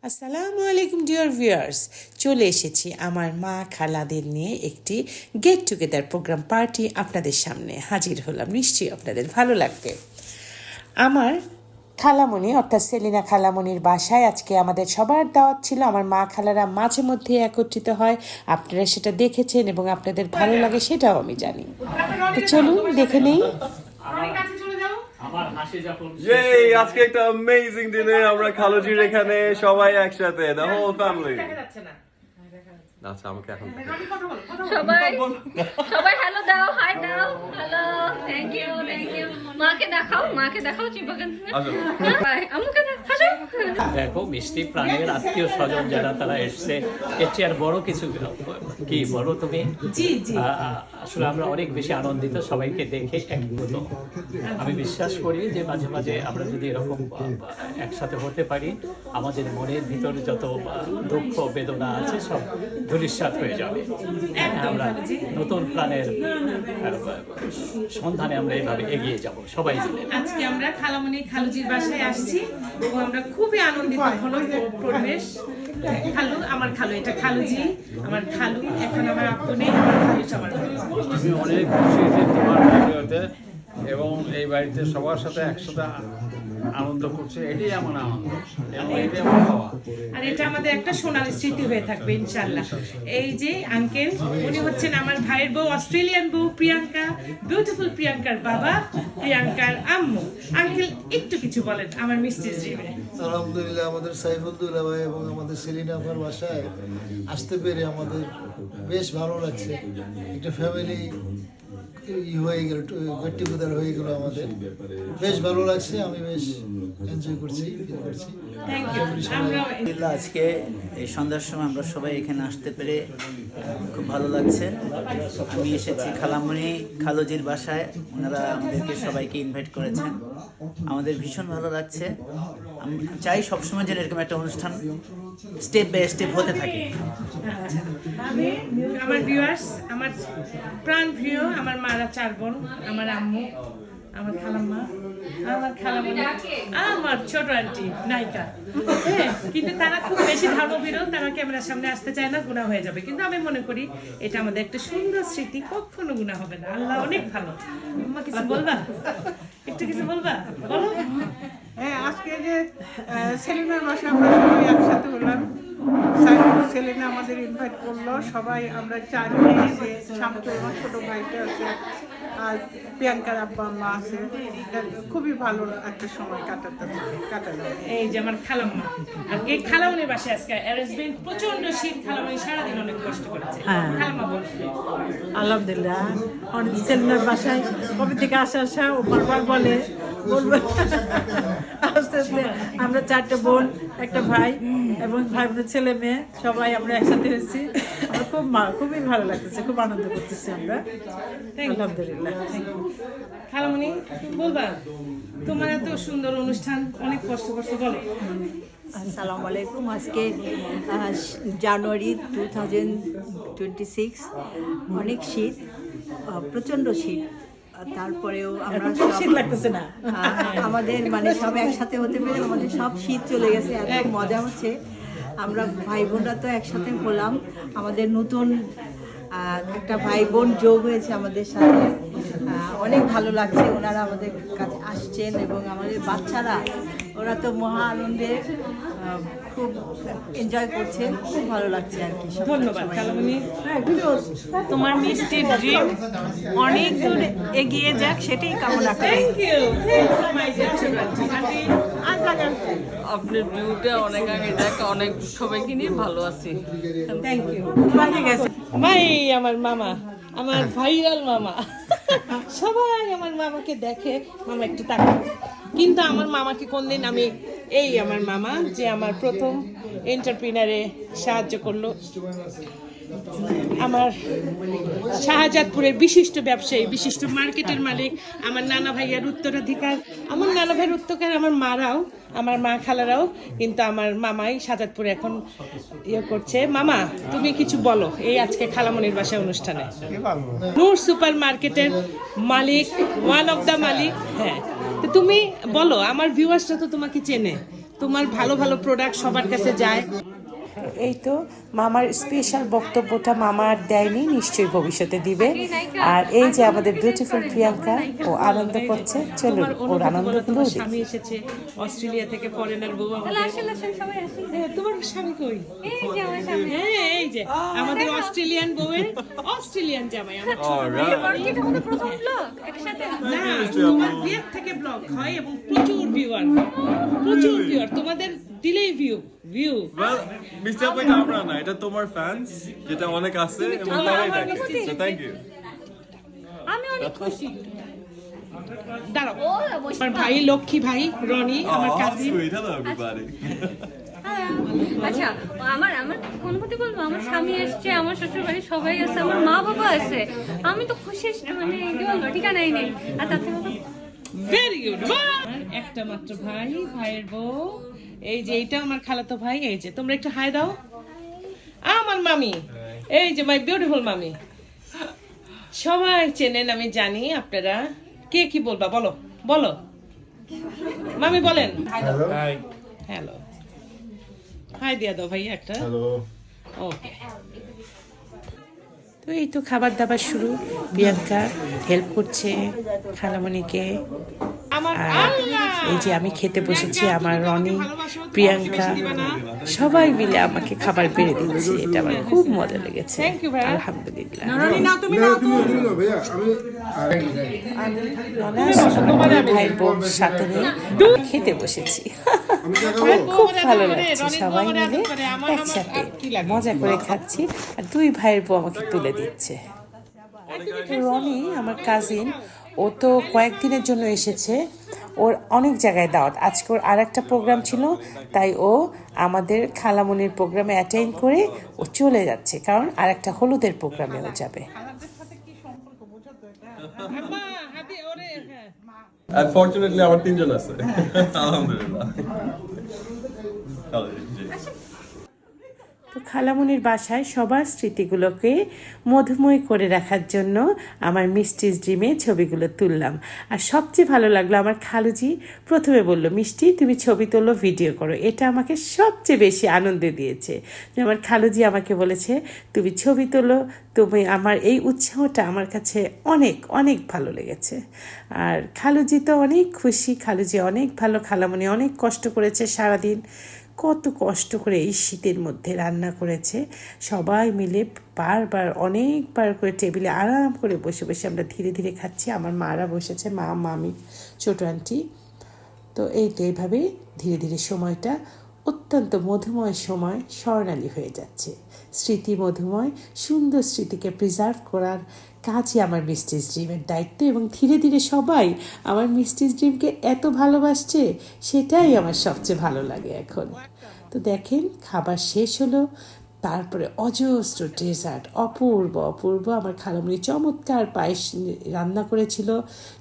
আসসালামু আলাইকুম dear viewers, চলে এসেছি আমার মা খালাদের নিয়ে একটি গেট টুগেদার প্রোগ্রাম পার্টি আপনাদের সামনে হাজির হলাম। নিশ্চয়ই আপনাদের ভালো লাগবে। আমার খালামণি অর্থাৎ সেলিনা খালামণির বাসায় আজকে আমাদের সবার দাওয়াত ছিল। আমার মা খালারা মাঝে মধ্যে একত্রিত হয়, আপনারা সেটা দেখেছেন এবং আপনাদের ভালো লাগে সেটাও আমি জানি। তো চলুন দেখে নেই। আজকে একটা অ্যামেজিং দিনে আমরা খালুজির এখানে সবাই একসাথে দ্য হোল ফ্যামিলি। আচ্ছা আমাকে এখন সবাই সবাই হ্যালো দাও, হাই দাও, হ্যালো, থ্যাংক ইউ মাকে দেখাও চিম্পাকে আমুকে দেখাও। দেখো মিষ্টি প্রাণের আত্মীয় স্বজন যারা তারা এসছে, এর চেয়ে আর বড় কিছু কি বড় তুমি? আসলে আমরা অনেক বেশি আনন্দিত সবাইকে দেখে একমত। আমি বিশ্বাস করি যে মাঝে মাঝে আমরা যদি এরকম একসাথে হতে পারি, আমাদের মনের ভিতরে যত দুঃখ বেদনা আছে সব ধূলিসাৎ হয়ে যাবে। আমরা নতুন প্রাণের সন্ধানে আমরা এইভাবে এগিয়ে যাব সবাই মিলে। আজকে আমরা খালামণি খালুজির বাসায় আসছি এবং আমরা খুবই আনন্দিত হলো পরিবেশ। খালু আমার খালু, এটা খালুজি আমার খালু, এখন আমার আপু নেই, আমার খালু সবার। আমি অনেক খুশি যে তোমার ভিডিওতে এবং এই বাড়িতে সবার সাথে একসাথে আনন্দ করছে, এটাই আমার আনন্দ এবং এটাই আমার খাওয়া। আর এটা আমাদের একটা সোনালী স্মৃতি হয়ে থাকবে ইনশাআল্লাহ। এই যে আঙ্কেল, উনি হচ্ছেন আমার ভাইয়ের বউ, অস্ট্রেলিয়ান বউ প্রিয়াঙ্কা, বিউটিফুল প্রিয়াঙ্কার বাবা, প্রিয়াঙ্কার আম্মু। আঙ্কেল একটু কিছু বলেন আমার মিষ্টির জীবনে। আলহামদুলিল্লাহ, আমাদের সাইফুদ্দৌলা ভাই এবং আমাদের সেলিনা আপার বাসায় আসতে পেরে আমাদের বেশ ভালো লাগছে। একটা ফ্যামিলি হয়ে গেল, গেট টুগেদার হয়ে গেল, আমাদের বেশ ভালো লাগছে। আমি বেশ এনজয় করছি, ফিল করছি। Thank you. আমরা আজকে এই সন্ধ্যার সময় আমরা সবাই এখানে আসতে পেরে খুব ভালো লাগছে। আমি এসেছি খালামণি খালুজির বাসায়, ওনারা আমাদেরকে সবাইকে ইনভাইট করেছেন, আমাদের ভীষণ ভালো লাগছে। আমি চাই সবসময় যেন এরকম একটা অনুষ্ঠান স্টেপ বাই স্টেপ হতে থাকে। আমার ভিউয়ার্স, আমার প্রাণ প্রিয় আমার মারা 4 বোন, আমার আম্মু, আমার খালাম্মা, আমার খালামণি, আমার ছোট আন্টি নায়িকা। হ্যাঁ, কিন্তু তারা খুব বেশি ধর্মবিরোধ, তারা ক্যামেরার সামনে আসতে চায় না, গুনাহ হয়ে যাবে। কিন্তু আমি মনে করি এটা আমাদের একটা সুন্দর স্মৃতি, কখনো গুনাহ হবে না। আল্লাহ অনেক ভালো। আম্মা কিছু বলবা? একটু কিছু বলবা? বলো। হ্যাঁ, আজকে যে সেলিনার বাসায় আমরা সবাই একসাথে হলাম, সেলিনা আমাদের ইনভাইট করলো, সবাই আমরা 4 জন আছে, শান্ত আমার ছোট ভাইটা আছে, আর প্রিয়াঙ্কার আব্বা আম্মা আছে। খুবই ভালো একটা সময় কাটালাম। এই যে আমার খালাম্মা, আর এই খালামণির বাসায় আজকে অ্যারেঞ্জমেন্ট প্রচন্ড শীত, খালামণি সারাদিন অনেক কষ্ট করেছে। খালাম্মা বল। আলহামদুলিল্লাহ, অনেক সেলিনার বাসায় কবে থেকে আসা ও বারবার বলবো আস্তে আস্তে আমরা 4টে বোন, একটা ভাই এবং ভাই বোনের ছেলে মেয়ে, সবাই আমরা একসাথে হয়েছি। আমার খুবই ভালো লাগতেছে, খুব আনন্দ করতেছি আমরা। আলহামদুলিল্লাহ। খালামণি বলবা, তোমার এত সুন্দর অনুষ্ঠান, অনেক কষ্ট করছো, বলো। আসসালামু আলাইকুম। আজকে জানুয়ারি 2026, অনেক শীত, প্রচণ্ড শীত। তারপরেও আমরা শীত লাগতেছে না, আমাদের মানে সব একসাথে হতে পেরে আমাদের সব শীত চলে গেছে, এত মজা হচ্ছে। আমরা ভাই বোনরা তো একসাথে হলাম, আমাদের নতুন একটা ভাই বোন যোগ হয়েছে আমাদের সাথে, অনেক ভালো লাগছে। ওনারা আমাদের কাছে আসছেন এবং আমাদের বাচ্চারা, ওরা তো মহা আনন্দে খুব এনজয় করছে, খুব ভালো লাগছে আর কি। ধন্যবাদ খালামণি। তোমার মিষ্টির ড্রিম অনেক দূর এগিয়ে যাক, সেটাই কামনা করি। Thank you. আপনার ভিউটা অনেক আগে যাক, অনেক সবাইকে নিয়ে ভালো আছি। Thank you. ভাই আমার মামা, আমার ভাইরাল মামা, সবাই আমার মামাকে দেখে, মামা একটু তাকাও। কিন্তু আমার মামাকে কোনদিন আমি, এই আমার মামা যে আমার প্রথম এন্টারপ্রিনারে সাহায্য করলো, আমার শাহজাদপুরের বিশিষ্ট ব্যবসায়ী, বিশিষ্ট মার্কেটের মালিক, আমার নানা ভাইয়ার উত্তরাধিকার, আমার নানা ভাইয়ের উত্তরাধিকার, আমার মারাও, আমার মা খালারাও, কিন্তু আমার মামাই শাহজাদপুরে এখন করছে। মামা তুমি কিছু বলো এই আজকে খালামণির বাসায় অনুষ্ঠানে। নূর সুপার মার্কেটের মালিক, ওয়ান অফ দ্য মালিক। হ্যাঁ, তো তুমি বলো, আমার ভিউয়ার্সরা তো তোমাকে চেনে, তোমার ভালো ভালো প্রোডাক্ট সবার কাছে যায়। এই তো মামার স্পেশাল বক্তব্যটা মামা আর দেয়নি, নিশ্চয়ই ভবিষ্যতে দিবে। আর এই যে আমাদের বিউটিফুল প্রিয়াঙ্কা, ও আনন্দ করছে। চলুন ওর আনন্দগুলো দেখি। স্বামী এসেছে অস্ট্রেলিয়া থেকে, ফরেনার বউ তাহলে আসেন আসেন সবাই আসেন। হ্যাঁ, তোমার স্বামী কই? এই যে আমার সামনে। হ্যাঁ, এই যে আমাদের অস্ট্রেলিয়ান বউয়ের অস্ট্রেলিয়ান জামাই। আমার এটা আমাদের প্রথম ব্লগ একসাথে। না, তোমার বিয়ের থেকে ব্লগ হয় এবং প্রচুর ভিউয়ার, প্রচুর ভিউয়ার, তোমাদের দিলেই ভিউ। Well, মিস্টার আপনি ক্যামেরা না, এটা তোমার ফ্যান্স যেটা অনেক আছে এবং তারাই দেখে। So thank you. আমি অনেক খুশি। দাঁড়াও, আমার ভাই লক্ষ্মী ভাই রনি, আমার Oh, cousin. sweet. Hello everybody. আচ্ছা, আমার অনুভূতি বলবো, আমার স্বামী এসছে, আমার শ্বশুর বাড়ি সবাই আছে, আমার মা বাবা আছে। আমি তো খুশি, মানে কি বলবো, ঠিকানাই নেই। আর তাতে ভেরি গুড। একটা মাত্র ভাই, ভাইয়ের বউ, এই যে এইটা আমার খালাতো ভাই। এই যে তোমরা একটু হাই দাও। আমার মামি, এই যে মাই বিউটিফুল মামি। সবাই চেনেন আমি জানি, আপনারা কে কি বলবা বলো বলো মামি বলেন। হ্যালো, হাই দিয়া দাও ভাই একটা। ওকে, তো এই তো খাবার দাবার শুরু। প্রিয়াঙ্কা হেল্প করছে খালামণিকে। আর এই যে আমি খেতে বসেছি, আমার রনি, প্রিয়াঙ্কা সবাই মিলে আমাকে খাবার বেড়ে দিচ্ছে। এটা আমার খুব মজা লেগেছে, আলহামদুলিল্লাহ। আমি ভাইয়ের বউর সাথে নিয়ে খেতে বসেছি। আমার খুব ভালো লাগছে, সবাই মিলে একসাথে মজা করে খাচ্ছি। আর দুই ভাইয়ের বউ আমাকে তুলে দিচ্ছে। রনি আমার কাজিন, ও তো কয়েকদিনের জন্য এসেছে, ওর অনেক জায়গায় দাওয়াত। আজকে ওর আর একটা প্রোগ্রাম ছিল, তাই ও আমাদের খালামণির প্রোগ্রামে অ্যাটেন্ড করে ও চলে যাচ্ছে, কারণ আর একটা হলুদের প্রোগ্রামেও যাবে। Unfortunately আমার তিনজন আছে। আলহামদুলিল্লাহ। তো খালামণির বাসায় সবার স্মৃতিগুলোকে মধুময় করে রাখার জন্য আমার মিষ্টির ড্রিমে ছবিগুলো তুললাম। আর সবচেয়ে ভালো লাগলো, আমার খালুজি প্রথমে বলল, মিষ্টি তুমি ছবি তোলো, ভিডিও করো। এটা আমাকে সবচেয়ে বেশি আনন্দ দিয়েছে যে আমার খালুজি আমাকে বলেছে তুমি ছবি তোলো। তুমি, আমার এই উৎসাহটা আমার কাছে অনেক অনেক ভালো লেগেছে। আর খালুজি তো অনেক খুশি, খালুজি অনেক ভালো। খালামণি অনেক কষ্ট করেছে সারাদিন, কত কষ্ট করে এই শীতের মধ্যে রান্না করেছে। সবাই মিলে বারবার অনেকবার করে টেবিলে আরাম করে বসে বসে আমরা ধীরে ধীরে খাচ্ছি। আমার মারা বসেছে, মা, মামি, ছোটো আন্টি। তো এইভাবে ধীরে ধীরে সময়টা অত্যন্ত মধুময় সময়, স্বর্ণালী হয়ে যাচ্ছে। স্মৃতি মধুময়, সুন্দর স্মৃতিকে প্রিজার্ভ করার কাজই আমার মিষ্টিস ড্রিমের দায়িত্ব। এবং ধীরে ধীরে সবাই আমার মিষ্টিস ড্রিমকে এত ভালোবাসছে, সেটাই আমার সবচেয়ে ভালো লাগে এখন। তো দেখেন, খাবার শেষ হলো, তারপরে অজস্র ডেজার্ট, অপূর্ব অপূর্ব। আমার খালামণি চমৎকার পায়েস রান্না করেছিল,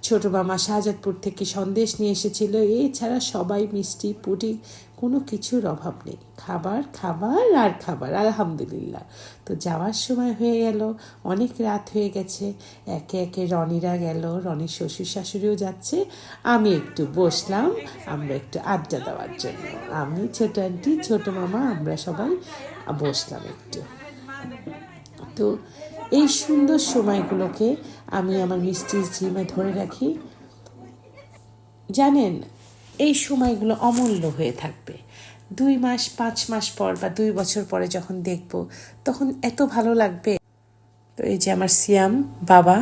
ছোটো মামা শাহজাদপুর থেকে সন্দেশ নিয়ে এসেছিল। এছাড়া সবাই মিষ্টি, পুডিং, কোনো কিছুর অভাব নেই। খাবার খাবার আর খাবার, আলহামদুলিল্লাহ। তো যাওয়ার সময় হয়ে গেল, অনেক রাত হয়ে গেছে। একে একে রনিরা গেল, রনির শ্বশুর শাশুড়িও যাচ্ছে। আমি একটু বসলাম, আমরা একটু আড্ডা দেওয়ার জন্য। আমি, ছোটো আন্টি, ছোটো মামা, আমরা সবাই বসলাম একটু। তো এই সুন্দর সময়গুলোকে আমি আমার মিষ্টির ড্রিমে ধরে রাখি। জানেন, এই সময়গুলো অমূল্য হয়ে থাকবে। 2 মাস 5 মাস পর বা 2 বছর পরে যখন দেখব, তখন এত ভালো লাগবে। তো এই যে আমার সিয়াম বাবা,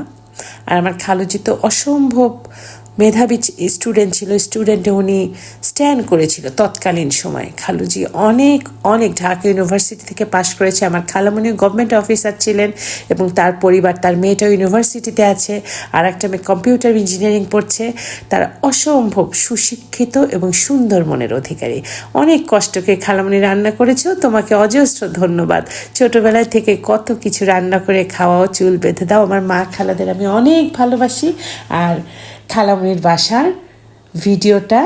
আর আমার খালুজি তো অসম্ভব মেধাবী স্টুডেন্ট ছিল। স্টুডেন্টে উনি স্ট্যান্ড করেছিল তৎকালীন সময়। খালুজি অনেক অনেক ঢাকা ইউনিভার্সিটি থেকে পাশ করেছে। আমার খালামণি গভর্নমেন্ট অফিসার ছিলেন এবং তার পরিবার, তার মেয়েটা ইউনিভার্সিটিতে আছে, আর একটা মেয়ে কম্পিউটার ইঞ্জিনিয়ারিং পড়ছে। তারা অসম্ভব সুশিক্ষিত এবং সুন্দর মনের অধিকারী। অনেক কষ্টকে খালামণি রান্না করেছো, তোমাকে অজস্র ধন্যবাদ। ছোটোবেলায় থেকে কত কিছু রান্না করে খাওয়াও, চুল বেঁধে দাও। আমার মা খালাদের আমি অনেক ভালোবাসি। আর খালামণির বাসার ভিডিওটা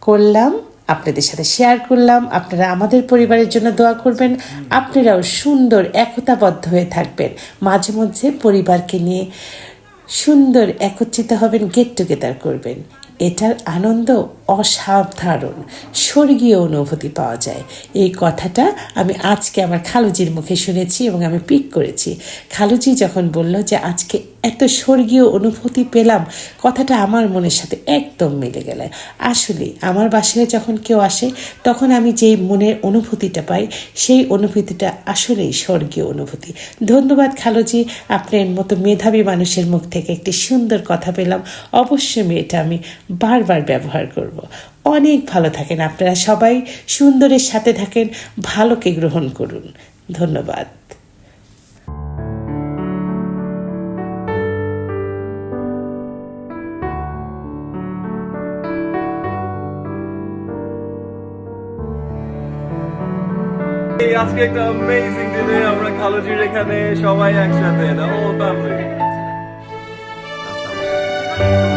করলাম, আপনাদের সাথে শেয়ার করলাম। আপনারা আমাদের পরিবারের জন্য দোয়া করবেন। আপনারাও সুন্দর একতাবদ্ধ হয়ে থাকবেন, মাঝে মধ্যে পরিবারকে নিয়ে সুন্দর একত্রিত হবেন, গেট টুগেদার করবেন। এটার আনন্দ অসাধারণ, স্বর্গীয় অনুভূতি পাওয়া যায়। এই কথাটা আমি আজকে আমার খালুজির মুখে শুনেছি এবং আমি পিক করেছি। খালুজি যখন বলল যে আজকে এত স্বর্গীয় অনুভূতি পেলাম, কথাটা আমার মনের সাথে একদম মিলে গেল। আসলে আমার বাসায় যখন কেউ আসে তখন আমি যেই মনের অনুভূতিটা পাই, সেই অনুভূতিটা আসলেই স্বর্গীয় অনুভূতি। ধন্যবাদ খালুজি, আপনার মতো মেধাবী মানুষের মুখ থেকে একটি সুন্দর কথা পেলাম। অবশ্যই এটা আমি বারবার ব্যবহার করব। অনেক ভালো থাকেন আপনারা সবাই, সুন্দরের সাথে থাকেন, ভালোকে গ্রহণ করুন। ধন্যবাদ। এই আজকে একটা অ্যামেজিং দিনে আমরা খালুজির এখানে সবাই একসাথে, the whole family।